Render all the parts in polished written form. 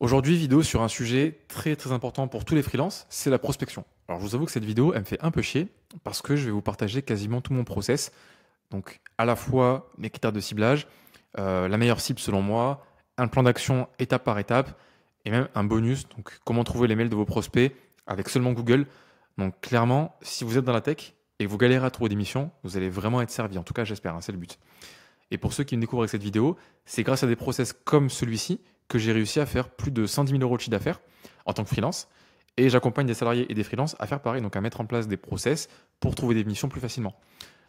Aujourd'hui, vidéo sur un sujet très très important pour tous les freelances, c'est la prospection. Alors je vous avoue que cette vidéo, elle me fait un peu chier parce que je vais vous partager quasiment tout mon process. Donc à la fois mes critères de ciblage, la meilleure cible selon moi, un plan d'action étape par étape et même un bonus, donc comment trouver les mails de vos prospects avec seulement Google. Donc clairement, si vous êtes dans la tech et que vous galérez à trouver des missions, vous allez vraiment être servi. En tout cas, j'espère, hein, c'est le but. Et pour ceux qui me découvrent avec cette vidéo, c'est grâce à des process comme celui-ci que j'ai réussi à faire plus de 110 000 euros de chiffre d'affaires en tant que freelance. Et j'accompagne des salariés et des freelances à faire pareil, donc à mettre en place des process pour trouver des missions plus facilement.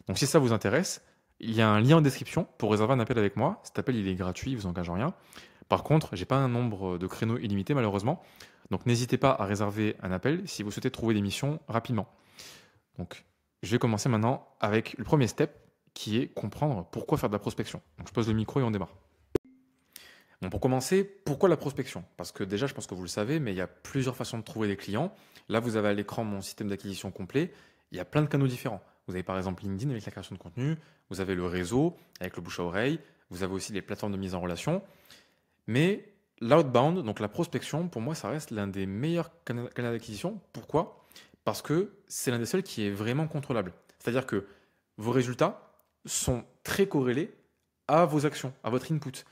Donc si ça vous intéresse, il y a un lien en description pour réserver un appel avec moi. Cet appel, il est gratuit, il vous engage en rien. Par contre, j'ai pas un nombre de créneaux illimité malheureusement. Donc n'hésitez pas à réserver un appel si vous souhaitez trouver des missions rapidement. Donc je vais commencer maintenant avec le premier step qui est comprendre pourquoi faire de la prospection. Donc je pose le micro et on démarre. Bon, pour commencer, pourquoi la prospection? Parce que déjà, je pense que vous le savez, mais il y a plusieurs façons de trouver des clients. Là, vous avez à l'écran mon système d'acquisition complet. Il y a plein de canaux différents. Vous avez par exemple LinkedIn avec la création de contenu, vous avez le réseau avec le bouche à oreille, vous avez aussi les plateformes de mise en relation. Mais l'outbound, donc la prospection, pour moi, ça reste l'un des meilleurs canaux d'acquisition. Pourquoi? Parce que c'est l'un des seuls qui est vraiment contrôlable. C'est-à-dire que vos résultats sont très corrélés à vos actions, à votre input.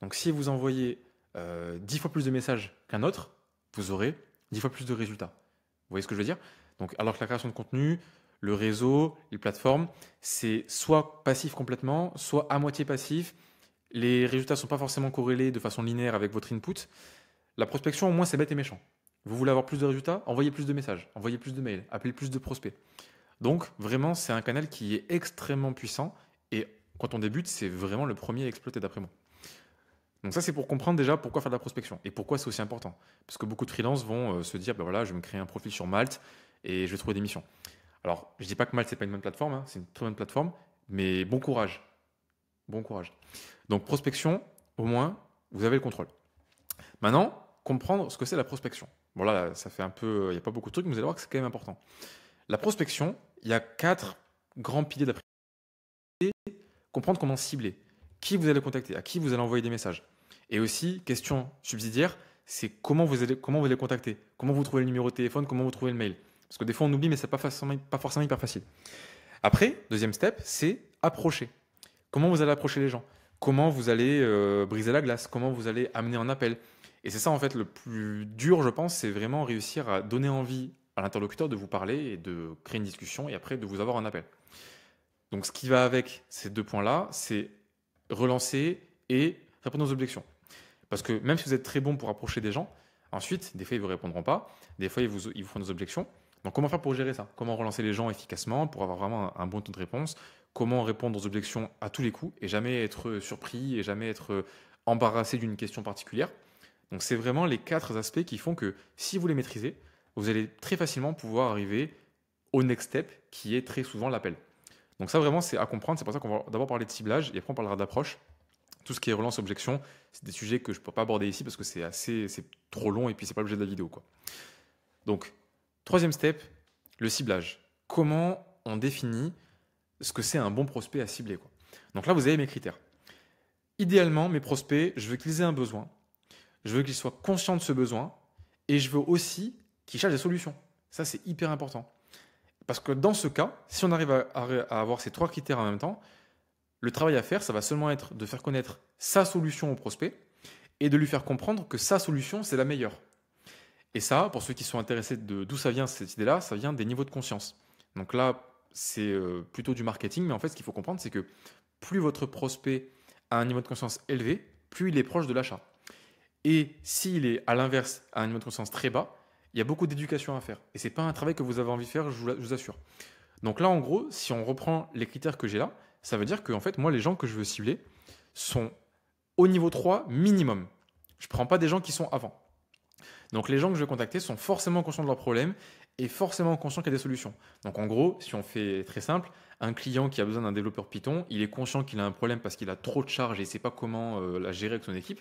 Donc si vous envoyez 10 fois plus de messages qu'un autre, vous aurez 10 fois plus de résultats. Vous voyez ce que je veux dire? Donc, alors que la création de contenu, le réseau, les plateformes, c'est soit passif complètement, soit à moitié passif. Les résultats ne sont pas forcément corrélés de façon linéaire avec votre input. La prospection, au moins, c'est bête et méchant. Vous voulez avoir plus de résultats? Envoyez plus de messages, envoyez plus de mails, appelez plus de prospects. Donc, vraiment, c'est un canal qui est extrêmement puissant et quand on débute, c'est vraiment le premier à exploiter d'après moi. Donc ça, c'est pour comprendre déjà pourquoi faire de la prospection et pourquoi c'est aussi important. Parce que beaucoup de freelances vont se dire, ben voilà, je vais me créer un profil sur Malte et je vais trouver des missions. Alors, je dis pas que Malte, c'est pas une bonne plateforme, hein, c'est une très bonne plateforme, mais bon courage. Bon courage. Donc prospection, au moins, vous avez le contrôle. Maintenant, comprendre ce que c'est la prospection. Bon là, ça fait un peu, il n'y a pas beaucoup de trucs, mais vous allez voir que c'est quand même important. La prospection, il y a 4 grands piliers d'après. Comprendre comment cibler, qui vous allez contacter, à qui vous allez envoyer des messages. Et aussi, question subsidiaire, c'est comment vous allez contacter, comment vous trouvez le numéro de téléphone, comment vous trouvez le mail. Parce que des fois on oublie, mais c'est pas forcément hyper facile. Après, deuxième step, c'est approcher. Comment vous allez approcher les gens? Comment vous allez briser la glace? Comment vous allez amener un appel? Et c'est ça en fait le plus dur, je pense, c'est vraiment réussir à donner envie à l'interlocuteur de vous parler et de créer une discussion et après de vous avoir un appel. Donc ce qui va avec ces deux points-là, c'est relancer et répondre aux objections. Parce que même si vous êtes très bon pour approcher des gens, ensuite, des fois, ils ne vous répondront pas, des fois, ils vous font des objections. Donc comment faire pour gérer ça? Comment relancer les gens efficacement pour avoir vraiment un bon taux de réponse? Comment répondre aux objections à tous les coups et jamais être surpris et jamais être embarrassé d'une question particulière? Donc c'est vraiment les 4 aspects qui font que si vous les maîtrisez, vous allez très facilement pouvoir arriver au next step qui est très souvent l'appel. Donc ça vraiment c'est à comprendre, c'est pour ça qu'on va d'abord parler de ciblage et après on parlera d'approche. Tout ce qui est relance objection, c'est des sujets que je ne peux pas aborder ici parce que c'est trop long et puis c'est pas l'objet de la vidéo quoi. Donc troisième step, le ciblage. Comment on définit ce que c'est un bon prospect à cibler quoi. Donc là vous avez mes critères. Idéalement mes prospects, je veux qu'ils aient un besoin, je veux qu'ils soient conscients de ce besoin et je veux aussi qu'ils cherchent des solutions. Ça c'est hyper important. Parce que dans ce cas, si on arrive à avoir ces 3 critères en même temps, le travail à faire, ça va seulement être de faire connaître sa solution au prospect et de lui faire comprendre que sa solution, c'est la meilleure. Et ça, pour ceux qui sont intéressés de d'où ça vient cette idée-là, ça vient des niveaux de conscience. Donc là, c'est plutôt du marketing, mais en fait, ce qu'il faut comprendre, c'est que plus votre prospect a un niveau de conscience élevé, plus il est proche de l'achat. Et s'il est à l'inverse, à un niveau de conscience très bas, il y a beaucoup d'éducation à faire. Et ce n'est pas un travail que vous avez envie de faire, je vous assure. Donc là, en gros, si on reprend les critères que j'ai là, ça veut dire que en fait, moi, les gens que je veux cibler sont au niveau 3 minimum. Je ne prends pas des gens qui sont avant. Donc les gens que je vais contacter sont forcément conscients de leurs problèmes et forcément conscients qu'il y a des solutions. Donc en gros, si on fait très simple, un client qui a besoin d'un développeur Python, il est conscient qu'il a un problème parce qu'il a trop de charges et il ne sait pas comment la gérer avec son équipe.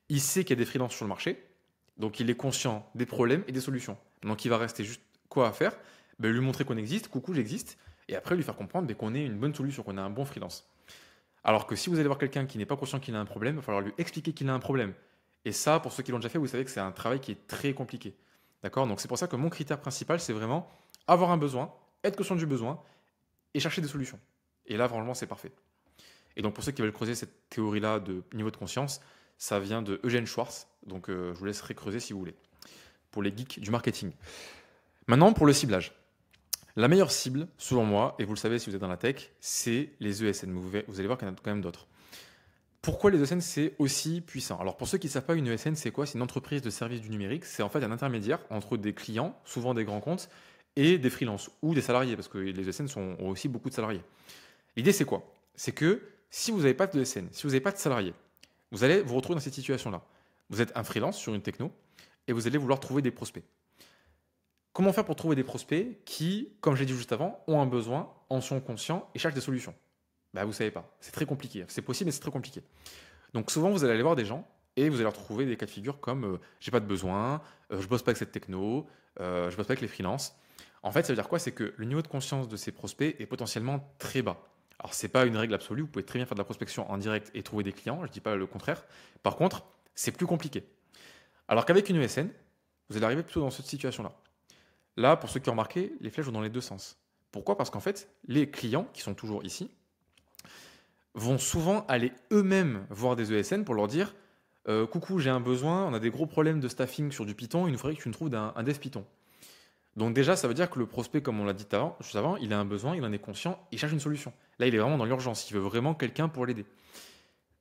Il sait qu'il y a des freelances sur le marché, donc il est conscient des problèmes et des solutions. Donc il va rester juste quoi à faire? Ben, lui montrer qu'on existe, coucou j'existe, et après lui faire comprendre ben, qu'on est une bonne solution, qu'on a un bon freelance. Alors que si vous allez voir quelqu'un qui n'est pas conscient qu'il a un problème, il va falloir lui expliquer qu'il a un problème Et ça, pour ceux qui l'ont déjà fait, vous savez que c'est un travail qui est très compliqué. D'accord? Donc c'est pour ça que mon critère principal, c'est vraiment avoir un besoin, être conscient du besoin et chercher des solutions. Et là, franchement, c'est parfait. Et donc pour ceux qui veulent creuser cette théorie-là de niveau de conscience, ça vient de Eugène Schwartz. Donc je vous laisserai creuser si vous voulez. Pour les geeks du marketing. Maintenant, pour le ciblage. La meilleure cible, selon moi, et vous le savez si vous êtes dans la tech, c'est les ESN. Vous allez voir qu'il y en a quand même d'autres. Pourquoi les ESN, c'est aussi puissant? Alors pour ceux qui ne savent pas, une ESN, c'est quoi? C'est une entreprise de services du numérique. C'est en fait un intermédiaire entre des clients, souvent des grands comptes, et des freelances ou des salariés, parce que les ESN ont aussi beaucoup de salariés. L'idée, c'est quoi? C'est que si vous n'avez pas de ESN, si vous n'avez pas de salariés, vous allez vous retrouver dans cette situation-là. Vous êtes un freelance sur une techno et vous allez vouloir trouver des prospects. Comment faire pour trouver des prospects qui, comme j'ai dit juste avant, ont un besoin, en sont conscients et cherchent des solutions? Bah, vous ne savez pas. C'est très compliqué. C'est possible, mais c'est très compliqué. Donc souvent, vous allez aller voir des gens et vous allez leur trouver des cas de figure comme j'ai pas de besoin, je bosse pas avec cette techno, je bosse pas avec les freelances. En fait, ça veut dire quoi? C'est que le niveau de conscience de ces prospects est potentiellement très bas. Alors, c'est pas une règle absolue. Vous pouvez très bien faire de la prospection en direct et trouver des clients. Je dis pas le contraire. Par contre, c'est plus compliqué. Alors qu'avec une ESN, vous allez arriver plutôt dans cette situation-là. Là, pour ceux qui ont remarqué, les flèches vont dans les deux sens. Pourquoi? Parce qu'en fait, les clients qui sont toujours ici vont souvent aller eux-mêmes voir des ESN pour leur dire coucou, j'ai un besoin, on a des gros problèmes de staffing sur du Python, il nous faudrait que tu nous trouves un dev Python. Donc déjà, ça veut dire que le prospect, comme on l'a dit juste avant, il a un besoin, il en est conscient, il cherche une solution. Là, il est vraiment dans l'urgence, il veut vraiment quelqu'un pour l'aider.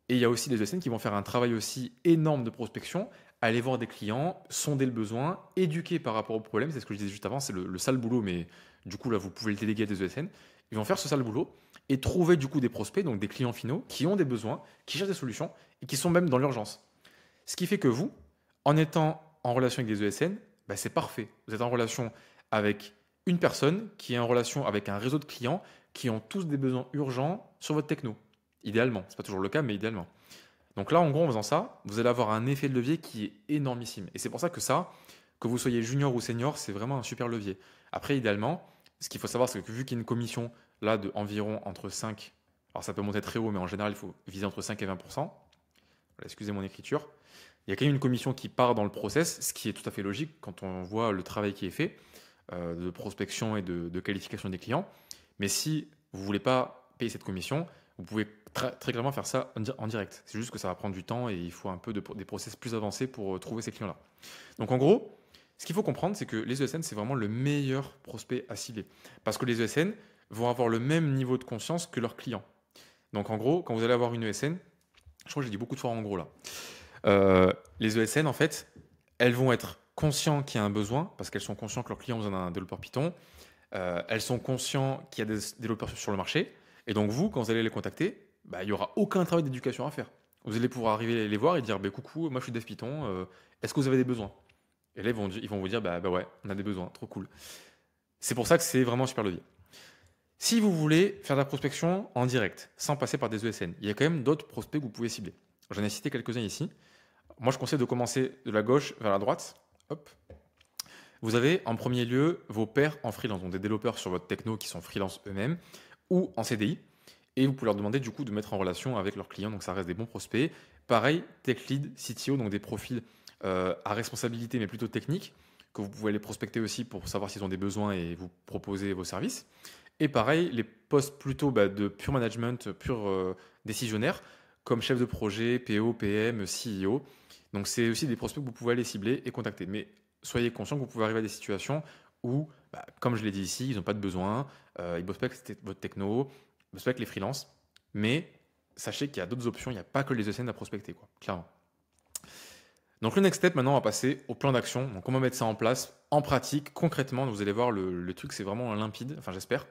Et il y a aussi des ESN qui vont faire un travail aussi énorme de prospection, aller voir des clients, sonder le besoin, éduquer par rapport au problème, c'est ce que je disais juste avant, c'est le sale boulot, mais du coup là, vous pouvez le déléguer à des ESN. Ils vont faire ce sale boulot et trouver du coup des prospects, donc des clients finaux, qui ont des besoins, qui cherchent des solutions et qui sont même dans l'urgence. Ce qui fait que vous, en étant en relation avec des ESN, bah, c'est parfait. Vous êtes en relation avec une personne qui est en relation avec un réseau de clients qui ont tous des besoins urgents sur votre techno. Idéalement. Ce n'est pas toujours le cas, mais idéalement. Donc là, en gros, en faisant ça, vous allez avoir un effet de levier qui est énormissime. Et c'est pour ça que ça, que vous soyez junior ou senior, c'est vraiment un super levier. Après, idéalement, ce qu'il faut savoir, c'est que vu qu'il y a une commission là de environ entre 5, alors ça peut monter très haut, mais en général, il faut viser entre 5 et 20%. Voilà, excusez mon écriture. Il y a quand même une commission qui part dans le process, ce qui est tout à fait logique quand on voit le travail qui est fait de prospection et de qualification des clients. Mais si vous ne voulez pas payer cette commission, vous pouvez très clairement faire ça en direct. C'est juste que ça va prendre du temps et il faut un peu des process plus avancés pour trouver ces clients-là. Donc en gros, ce qu'il faut comprendre, c'est que les ESN, c'est vraiment le meilleur prospect à cibler. Parce que les ESN vont avoir le même niveau de conscience que leurs clients. Donc en gros, quand vous allez avoir une ESN, je crois que j'ai dit beaucoup de fois en gros là, les ESN, en fait, elles vont être conscientes qu'il y a un besoin, parce qu'elles sont conscientes que leurs clients ont besoin d'un développeur Python. Elles sont conscientes qu'il y a des développeurs sur le marché. Et donc vous, quand vous allez les contacter, bah, il n'y aura aucun travail d'éducation à faire. Vous allez pouvoir arriver les voir et dire bah, coucou, moi je suis dev Python, est-ce que vous avez des besoins? Et là, ils vont vous dire bah ouais, on a des besoins, trop cool. C'est pour ça que c'est vraiment un super levier. Si vous voulez faire de la prospection en direct, sans passer par des ESN, il y a quand même d'autres prospects que vous pouvez cibler. J'en ai cité quelques-uns ici. Moi, je conseille de commencer de la gauche vers la droite. Hop. Vous avez en premier lieu vos pairs en freelance, donc des développeurs sur votre techno qui sont freelance eux-mêmes ou en CDI. Et vous pouvez leur demander du coup de mettre en relation avec leurs clients, donc ça reste des bons prospects. Pareil, tech lead, CTO, donc des profils à responsabilité mais plutôt techniques, que vous pouvez les prospecter aussi pour savoir s'ils ont des besoins et vous proposer vos services. Et pareil, les postes plutôt de pur management, pur décisionnaire, comme chef de projet, PO, PM, CEO. Donc c'est aussi des prospects que vous pouvez aller cibler et contacter. Mais soyez conscient que vous pouvez arriver à des situations où, comme je l'ai dit ici, ils n'ont pas de besoin, ils ne bossent pas avec votre techno, ils ne bossent pas avec les freelances. Mais sachez qu'il y a d'autres options, il n'y a pas que les ESN à prospecter, quoi, clairement. Donc le next step, maintenant, on va passer au plan d'action. Donc on va mettre ça en place en pratique, concrètement. Vous allez voir, le truc, c'est vraiment limpide, enfin j'espère.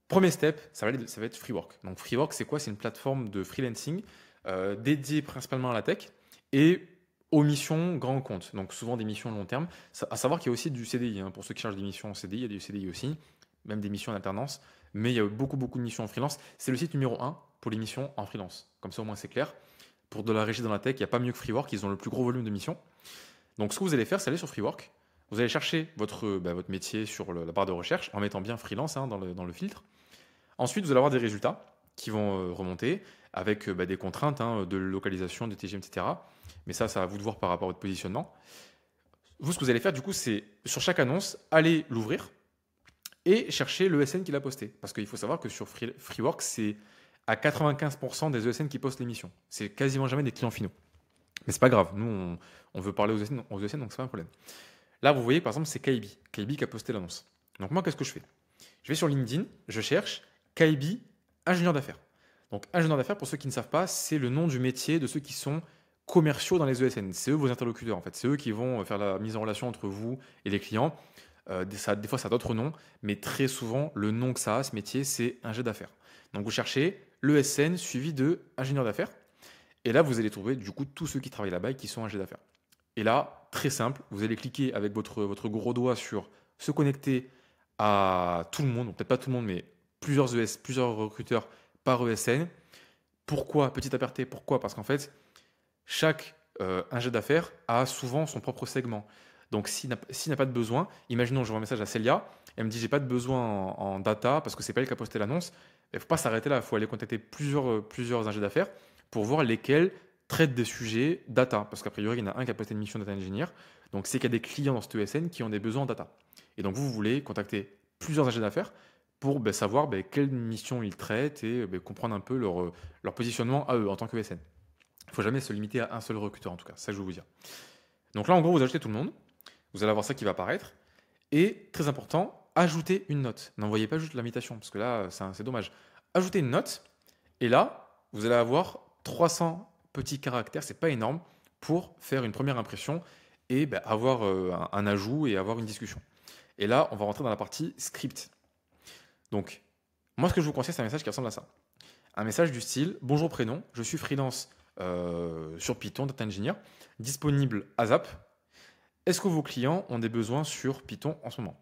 Premier step, ça va être Freework. Donc Freework, c'est quoi? C'est une plateforme de freelancing dédiée principalement à la tech et aux missions grand compte. Donc souvent des missions long terme. À savoir qu'il y a aussi du CDI. Pour ceux qui cherchent des missions en CDI, il y a du CDI aussi, même des missions en alternance. Mais il y a beaucoup de missions en freelance. C'est le site numéro 1 pour les missions en freelance. Comme ça, au moins, c'est clair. Pour de la régie dans la tech, il n'y a pas mieux que Freework. Ils ont le plus gros volume de missions. Donc ce que vous allez faire, c'est aller sur Freework. Vous allez chercher votre métier sur la barre de recherche en mettant bien freelance dans le filtre. Ensuite, vous allez avoir des résultats qui vont remonter avec des contraintes de localisation, de TGM, etc. Mais ça va vous de voir par rapport à votre positionnement. Vous, ce que vous allez faire, du coup, c'est sur chaque annonce, allez l'ouvrir et chercher l'ESN qui l'a posté. Parce qu'il faut savoir que sur Freework, c'est à 95% des ESN qui postent l'émission. C'est quasiment jamais des clients finaux. Mais c'est pas grave, nous, on veut parler aux ESN, donc c'est pas un problème. Là, vous voyez, par exemple, c'est Kaibi. Kaibi qui a posté l'annonce. Donc moi, qu'est-ce que je fais? Je vais sur LinkedIn, je cherche Kaibi, ingénieur d'affaires. Donc ingénieur d'affaires, pour ceux qui ne savent pas, c'est le nom du métier de ceux qui sont commerciaux dans les ESN. C'est eux vos interlocuteurs, en fait. C'est eux qui vont faire la mise en relation entre vous et les clients. Des fois, ça a d'autres noms, mais très souvent, le nom que ça a, ce métier, c'est ingé d'affaires. Donc vous cherchez l'ESN suivi de ingénieur d'affaires. Et là, vous allez trouver du coup tous ceux qui travaillent là-bas et qui sont ingé d'affaires. Et là, très simple, vous allez cliquer avec votre gros doigt sur se connecter à tout le monde, peut-être pas tout le monde, mais plusieurs recruteurs par ESN. Pourquoi, petit aparté, pourquoi? Parce qu'en fait, chaque ingé d'affaires a souvent son propre segment. Donc, s'il n'a pas de besoin, imaginons, je vois un message à Célia, elle me dit j'ai pas de besoin en data parce que c'est pas elle qui a posté l'annonce. Il ne faut pas s'arrêter là, il faut aller contacter plusieurs ingés d'affaires pour voir lesquels traitent des sujets data. Parce qu'a priori, il y en a un qui a posté une mission data engineer. Donc, c'est qu'il y a des clients dans cette ESN qui ont des besoins en data. Et donc, vous voulez contacter plusieurs ingés d'affaires pour savoir quelle mission ils traitent et comprendre un peu leur positionnement à eux en tant que ESN. Il ne faut jamais se limiter à un seul recruteur, en tout cas. C'est ça que je veux vous dire. Donc là, en gros, vous ajoutez tout le monde. Vous allez avoir ça qui va apparaître. Et, très important, ajoutez une note. N'envoyez pas juste l'invitation, parce que là, c'est dommage. Ajoutez une note. Et là, vous allez avoir 300 petits caractères. C'est pas énorme pour faire une première impression et avoir un ajout et avoir une discussion. Et là, on va rentrer dans la partie script. Donc, moi, ce que je vous conseille, c'est un message qui ressemble à ça. Un message du style « Bonjour prénom, je suis freelance sur Python, data engineer, disponible à ZAP. Est-ce que vos clients ont des besoins sur Python en ce moment ?»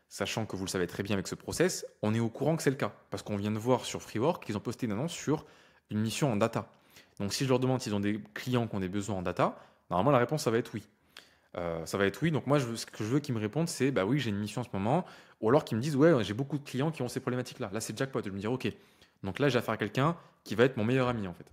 Sachant que vous le savez très bien avec ce process, on est au courant que c'est le cas. Parce qu'on vient de voir sur Freework qu'ils ont posté une annonce sur une mission en data. Donc, si je leur demande s'ils ont des clients qui ont des besoins en data, normalement, la réponse, ça va être oui. Ça va être oui. Donc moi, ce que je veux qu'ils me répondent, c'est bah oui, j'ai une mission en ce moment. Ou alors qu'ils me disent ouais, j'ai beaucoup de clients qui ont ces problématiques-là. Là, c'est jackpot. Je me dis ok. Donc là, j'ai affaire à quelqu'un qui va être mon meilleur ami en fait.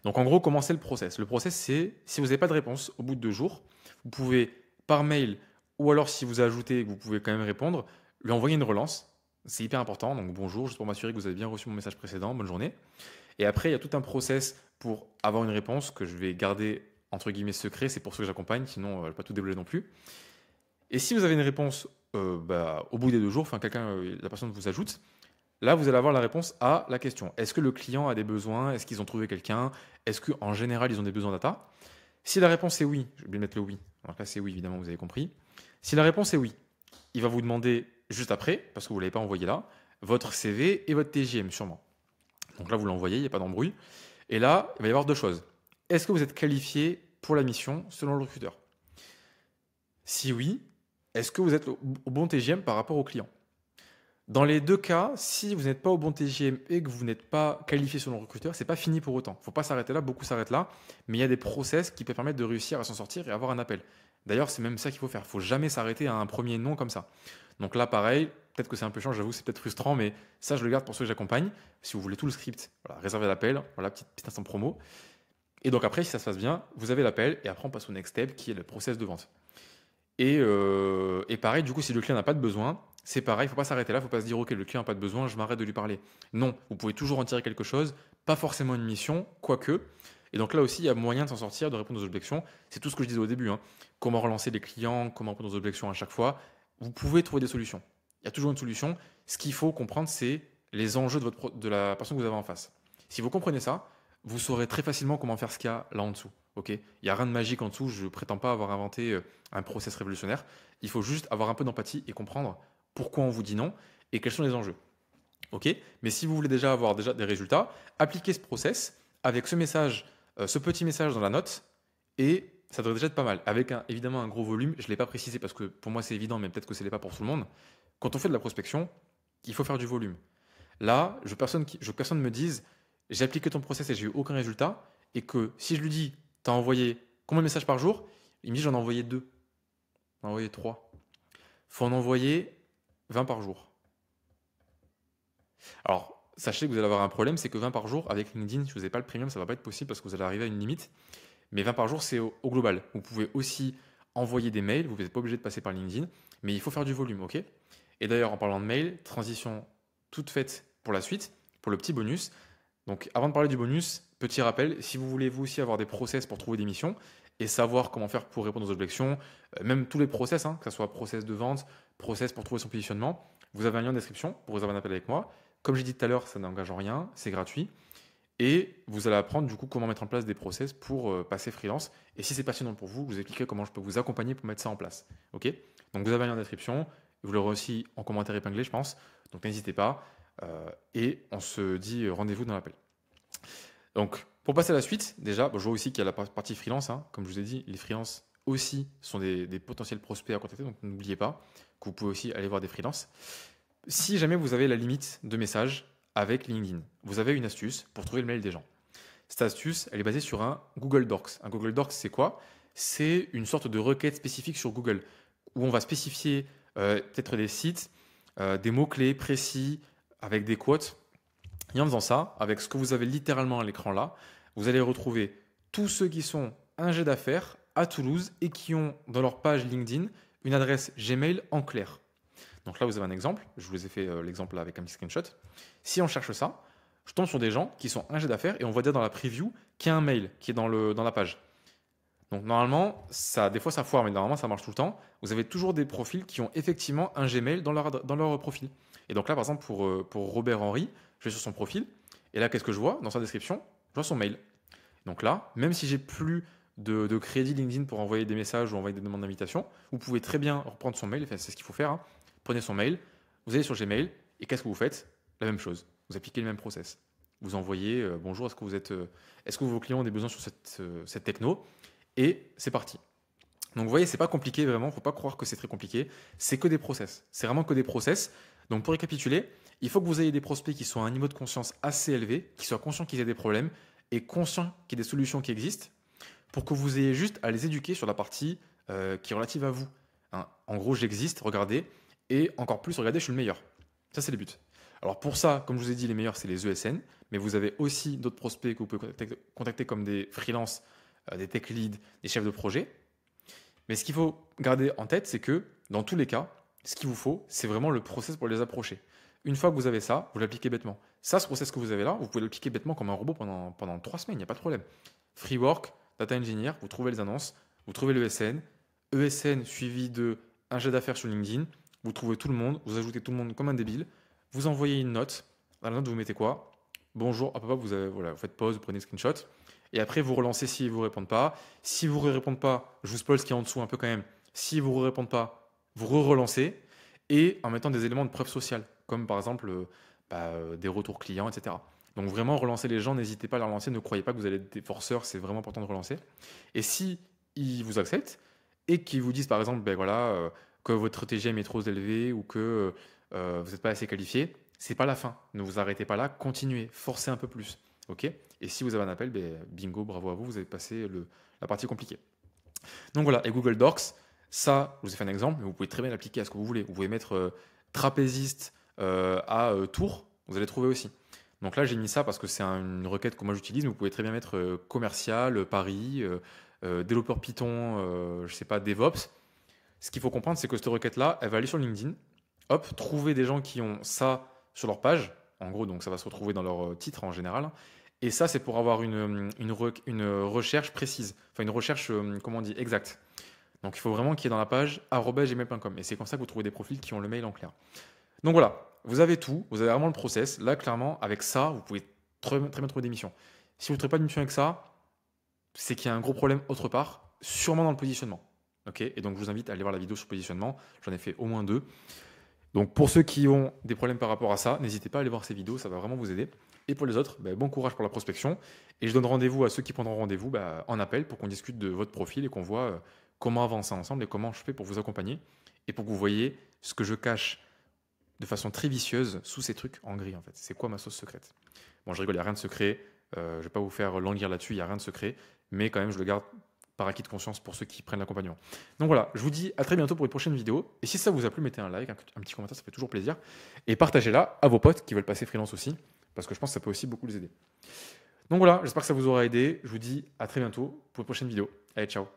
Donc en gros, comment c'est le process? Le process, c'est si vous n'avez pas de réponse au bout de 2 jours, vous pouvez par mail ou alors si vous ajoutez, vous pouvez quand même répondre, lui envoyer une relance. C'est hyper important. Donc bonjour, juste pour m'assurer que vous avez bien reçu mon message précédent. Bonne journée. Et après, il y a tout un process pour avoir une réponse que je vais garder entre guillemets secret, c'est pour ceux que j'accompagne, sinon je ne vais pas tout dévoiler non plus. Et si vous avez une réponse au bout des 2 jours, enfin la personne vous ajoute, là vous allez avoir la réponse à la question. Est-ce que le client a des besoins? Est-ce qu'ils ont trouvé quelqu'un? Est-ce qu'en général ils ont des besoins data? Si la réponse est oui, je vais bien mettre le oui. Donc là c'est oui évidemment, vous avez compris. Si la réponse est oui, il va vous demander juste après, parce que vous ne l'avez pas envoyé là, votre CV et votre TJM sûrement. Donc là vous l'envoyez, il n'y a pas d'embrouille. Et là, il va y avoir 2 choses. Est-ce que vous êtes qualifié pour la mission selon le recruteur? Si oui, est-ce que vous êtes au bon TGM par rapport au client? Dans les 2 cas, si vous n'êtes pas au bon TGM et que vous n'êtes pas qualifié selon le recruteur, c'est pas fini pour autant. Il ne faut pas s'arrêter là, beaucoup s'arrêtent là, mais il y a des process qui peuvent permettre de réussir à s'en sortir et avoir un appel. D'ailleurs, c'est même ça qu'il faut faire. Il ne faut jamais s'arrêter à un premier nom comme ça. Donc là, pareil, peut-être que c'est un peu chiant, j'avoue, c'est peut-être frustrant, mais ça, je le garde pour ceux que j'accompagne. Si vous voulez tout le script, voilà, réservez l'appel, voilà, petit instant promo. Et donc après, si ça se passe bien, vous avez l'appel et après on passe au next step qui est le process de vente. Et pareil, du coup, si le client n'a pas de besoin, c'est pareil, il ne faut pas s'arrêter là, il ne faut pas se dire ok, le client n'a pas de besoin, je m'arrête de lui parler. Non, vous pouvez toujours en tirer quelque chose, pas forcément une mission, quoique. Et donc là aussi, il y a moyen de s'en sortir, de répondre aux objections. C'est tout ce que je disais au début. Comment relancer les clients, comment répondre aux objections à chaque fois. Vous pouvez trouver des solutions. Il y a toujours une solution. Ce qu'il faut comprendre, c'est les enjeux de la personne que vous avez en face. Si vous comprenez ça, vous saurez très facilement comment faire ce qu'il y a là en dessous. Il n'y a rien de magique en dessous, je ne prétends pas avoir inventé un process révolutionnaire. Il faut juste avoir un peu d'empathie et comprendre pourquoi on vous dit non et quels sont les enjeux. Mais si vous voulez déjà avoir des résultats, appliquez ce process avec ce petit message dans la note et ça devrait déjà être pas mal. Avec évidemment un gros volume, je ne l'ai pas précisé parce que pour moi c'est évident, mais peut-être que ce n'est pas pour tout le monde. Quand on fait de la prospection, il faut faire du volume. Là, je veux que personne me dise j'ai appliqué ton process et j'ai eu aucun résultat, et que si je lui dis t'as envoyé combien de messages par jour, il me dit j'en ai envoyé 2, j'en ai envoyé 3. Faut en envoyer 20 par jour. Alors, sachez que vous allez avoir un problème, c'est que 20 par jour avec LinkedIn, si vous n'avez pas le premium, ça ne va pas être possible parce que vous allez arriver à une limite. Mais 20 par jour, c'est au global. Vous pouvez aussi envoyer des mails, vous n'êtes pas obligé de passer par LinkedIn, mais il faut faire du volume, ok? Et d'ailleurs, en parlant de mail, transition toute faite pour la suite, pour le petit bonus. Donc avant de parler du bonus, petit rappel, si vous voulez vous aussi avoir des process pour trouver des missions et savoir comment faire pour répondre aux objections, même tous les process, que ce soit process de vente, process pour trouver son positionnement, vous avez un lien en description pour réserver un appel avec moi. Comme j'ai dit tout à l'heure, ça n'engage en rien, c'est gratuit. Et vous allez apprendre du coup comment mettre en place des process pour passer freelance. Et si c'est passionnant pour vous, je vous expliquerai comment je peux vous accompagner pour mettre ça en place. Ok? Donc vous avez un lien en description, vous l'aurez aussi en commentaire épinglé, je pense. Donc n'hésitez pas. Et on se dit rendez-vous dans l'appel. Donc pour passer à la suite, déjà, je vois aussi qu'il y a la partie freelance. Comme je vous ai dit, les freelances aussi sont des potentiels prospects à contacter. Donc n'oubliez pas que vous pouvez aussi aller voir des freelances. Si jamais vous avez la limite de messages avec LinkedIn, vous avez une astuce pour trouver le mail des gens. Cette astuce, elle est basée sur un Google Docs. Un Google Docs, c'est quoi? C'est une sorte de requête spécifique sur Google où on va spécifier peut-être des sites, des mots-clés précis avec des quotes. Et en faisant ça, avec ce que vous avez littéralement à l'écran là, vous allez retrouver tous ceux qui sont ingé d'affaires à Toulouse et qui ont dans leur page LinkedIn une adresse Gmail en clair. Donc là, vous avez un exemple. Je vous ai fait l'exemple avec un petit screenshot. Si on cherche ça, je tombe sur des gens qui sont ingé d'affaires et on voit dire dans la preview qu'il y a un mail qui est dans la page. Donc normalement, des fois ça foire, mais normalement ça marche tout le temps. Vous avez toujours des profils qui ont effectivement un Gmail dans leur profil. Et donc là, par exemple, pour Robert Henry, je vais sur son profil. Et là, qu'est-ce que je vois dans sa description? Je vois son mail. Donc là, même si j'ai plus de crédit LinkedIn pour envoyer des messages ou envoyer des demandes d'invitation, vous pouvez très bien reprendre son mail. Enfin, c'est ce qu'il faut faire. Prenez son mail, vous allez sur Gmail, et qu'est-ce que vous faites? La même chose. Vous appliquez le même process. Vous envoyez bonjour, est-ce que vos clients ont des besoins sur cette techno? Et c'est parti. Donc vous voyez, c'est pas compliqué vraiment, faut pas croire que c'est très compliqué. C'est que des process. C'est vraiment que des process. Donc pour récapituler, il faut que vous ayez des prospects qui soient à un niveau de conscience assez élevé, qui soient conscients qu'ils aient des problèmes et conscients qu'il y ait des solutions qui existent, pour que vous ayez juste à les éduquer sur la partie qui est relative à vous. En gros, j'existe, regardez. Et encore plus, regardez, je suis le meilleur. Ça, c'est le but. Alors pour ça, comme je vous ai dit, les meilleurs, c'est les ESN, mais vous avez aussi d'autres prospects que vous pouvez contacter comme des freelances, des tech leads, des chefs de projet. Mais ce qu'il faut garder en tête, c'est que dans tous les cas, ce qu'il vous faut, c'est vraiment le process pour les approcher. Une fois que vous avez ça, vous l'appliquez bêtement. Ça, ce process que vous avez là, vous pouvez l'appliquer bêtement comme un robot pendant 3 semaines, il n'y a pas de problème. Free work, data engineer, vous trouvez les annonces, vous trouvez l'ESN, ESN suivi de un jet d'affaires sur LinkedIn, vous trouvez tout le monde, vous ajoutez tout le monde comme un débile, vous envoyez une note. Dans la note, vous mettez quoi? Bonjour, hop, hop, vous faites pause, vous prenez screenshot. Et après, vous relancez s'ils ne vous répondent pas. Si vous ne répondent pas, je vous spoil ce qu'il y a en dessous un peu quand même. Si vous ne répondent pas, vous relancez. Et en mettant des éléments de preuve sociale, comme par exemple des retours clients, etc. Donc vraiment, relancer les gens, n'hésitez pas à les relancer. Ne croyez pas que vous allez être des forceurs, c'est vraiment important de relancer. Et si ils vous acceptent et qu'ils vous disent par exemple, que votre TGM est trop élevé ou que vous n'êtes pas assez qualifié, c'est pas la fin. Ne vous arrêtez pas là, continuez, forcez un peu plus. Ok? Et si vous avez un appel, bingo, bravo à vous, vous avez passé la partie compliquée. Donc voilà, et Google Docs, ça, je vous ai fait un exemple, mais vous pouvez très bien l'appliquer à ce que vous voulez. Vous pouvez mettre trapéziste à Tours, vous allez trouver aussi. Donc là, j'ai mis ça parce que c'est une requête que moi j'utilise, mais vous pouvez très bien mettre commercial, Paris, développeur Python, je sais pas, DevOps. Ce qu'il faut comprendre, c'est que cette requête-là, elle va aller sur LinkedIn, hop, trouver des gens qui ont ça sur leur page. En gros, donc ça va se retrouver dans leur titre en général. Et ça, c'est pour avoir une recherche précise, enfin une recherche, comment on dit, exacte. Donc il faut vraiment qu'il y ait dans la page @gmail.com. Et c'est comme ça que vous trouvez des profils qui ont le mail en clair. Donc voilà, vous avez tout, vous avez vraiment le process. Là, clairement, avec ça, vous pouvez très bien trouver des missions. Si vous ne trouvez pas de mission avec ça, c'est qu'il y a un gros problème autre part, sûrement dans le positionnement. Ok, et donc je vous invite à aller voir la vidéo sur le positionnement. J'en ai fait au moins 2. Donc pour ceux qui ont des problèmes par rapport à ça, n'hésitez pas à aller voir ces vidéos, ça va vraiment vous aider. Et pour les autres, bon courage pour la prospection. Et je donne rendez-vous à ceux qui prendront rendez-vous en appel pour qu'on discute de votre profil et qu'on voit comment avancer ensemble et comment je fais pour vous accompagner et pour que vous voyez ce que je cache de façon très vicieuse sous ces trucs en gris en fait. C'est quoi ma sauce secrète? Bon, je rigole, il n'y a rien de secret. Je ne vais pas vous faire languir là-dessus, il n'y a rien de secret. Mais quand même, je le garde par acquis de conscience pour ceux qui prennent l'accompagnement. Donc voilà, je vous dis à très bientôt pour une prochaine vidéo. Et si ça vous a plu, mettez un like, un petit commentaire, ça fait toujours plaisir. Et partagez-la à vos potes qui veulent passer freelance aussi, parce que je pense que ça peut aussi beaucoup les aider. Donc voilà, j'espère que ça vous aura aidé. Je vous dis à très bientôt pour une prochaine vidéo. Allez, ciao.